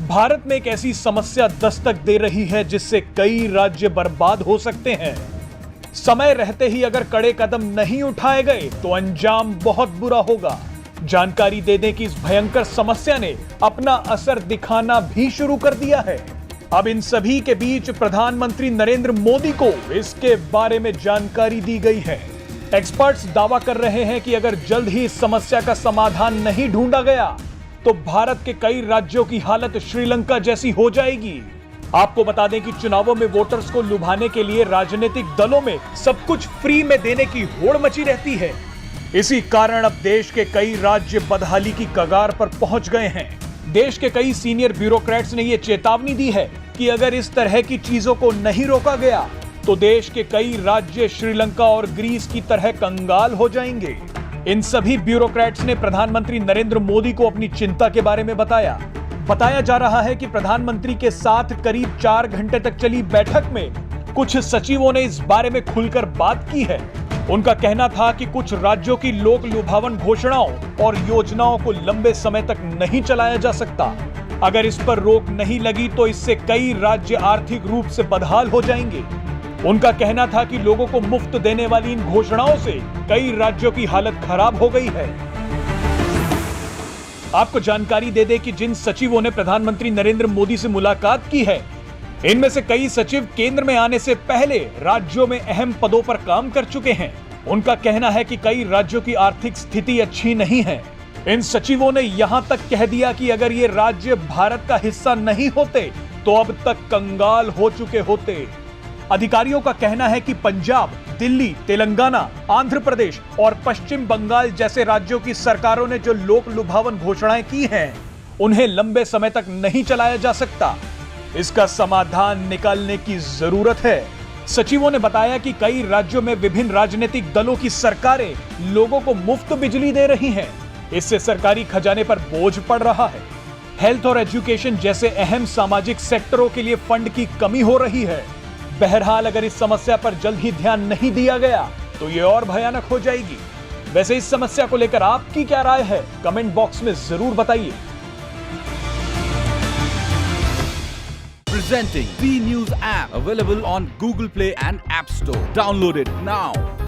भारत में एक ऐसी समस्या दस्तक दे रही है जिससे कई राज्य बर्बाद हो सकते हैं। समय रहते ही अगर कड़े कदम नहीं उठाए गए तो अंजाम बहुत बुरा होगा। जानकारी दे दें कि इस भयंकर समस्या ने अपना असर दिखाना भी शुरू कर दिया है। अब इन सभी के बीच प्रधानमंत्री नरेंद्र मोदी को इसके बारे में जानकारी दी गई है। एक्सपर्ट्स दावा कर रहे हैं कि अगर जल्द ही इस समस्या का समाधान नहीं ढूंढा गया तो भारत के कई राज्यों की हालत श्रीलंका जैसी हो जाएगी। आपको बता दें कि चुनावों में वोटर्स को लुभाने के लिए राजनीतिक दलों में सब कुछ फ्री में देने की होड़ मची रहती है। इसी कारण अब देश के कई राज्य बदहाली की कगार पर पहुंच गए हैं। देश के कई सीनियर ब्यूरोक्रेट्स ने यह चेतावनी दी है कि अगर इस तरह की चीजों को नहीं रोका गया तो देश के कई राज्य श्रीलंका और ग्रीस की तरह कंगाल हो जाएंगे। इन सभी ब्यूरोक्रेट्स ने प्रधानमंत्री नरेंद्र मोदी को अपनी चिंता के बारे में बताया जा रहा है कि प्रधानमंत्री के साथ करीब 4 घंटे तक चली बैठक में कुछ सचिवों ने इस बारे में खुलकर बात की है। उनका कहना था कि कुछ राज्यों की लोक लुभावन घोषणाओं और योजनाओं को लंबे समय तक नहीं चलाया जा सकता। अगर इस पर रोक नहीं लगी तो इससे कई राज्य आर्थिक रूप से बदहाल हो जाएंगे। उनका कहना था कि लोगों को मुफ्त देने वाली इन घोषणाओं से कई राज्यों की हालत खराब हो गई है। आपको जानकारी दे दें कि जिन सचिवों ने प्रधानमंत्री नरेंद्र मोदी से मुलाकात की है, इनमें से कई सचिव केंद्र में आने से पहले राज्यों में अहम पदों पर काम कर चुके हैं। उनका कहना है कि कई राज्यों की आर्थिक स्थिति अच्छी नहीं है। इन सचिवों ने यहां तक कह दिया कि अगर ये राज्य भारत का हिस्सा नहीं होते तो अब तक कंगाल हो चुके होते। अधिकारियों का कहना है कि पंजाब, दिल्ली, तेलंगाना, आंध्र प्रदेश और पश्चिम बंगाल जैसे राज्यों की सरकारों ने जो लोक लुभावन घोषणाएं की हैं, उन्हें लंबे समय तक नहीं चलाया जा सकता। इसका समाधान निकालने की जरूरत है। सचिवों ने बताया कि कई राज्यों में विभिन्न राजनीतिक दलों की सरकारें लोगों को मुफ्त बिजली दे रही हैं। इससे सरकारी खजाने पर बोझ पड़ रहा है। हेल्थ और एजुकेशन जैसे अहम सामाजिक सेक्टरों के लिए फंड की कमी हो रही है। बहरहाल अगर इस समस्या पर जल्द ही ध्यान नहीं दिया गया तो ये और भयानक हो जाएगी। वैसे इस समस्या को लेकर आपकी क्या राय है, कमेंट बॉक्स में जरूर बताइए। Presenting B News app available on Google Play and App Store. Download it now.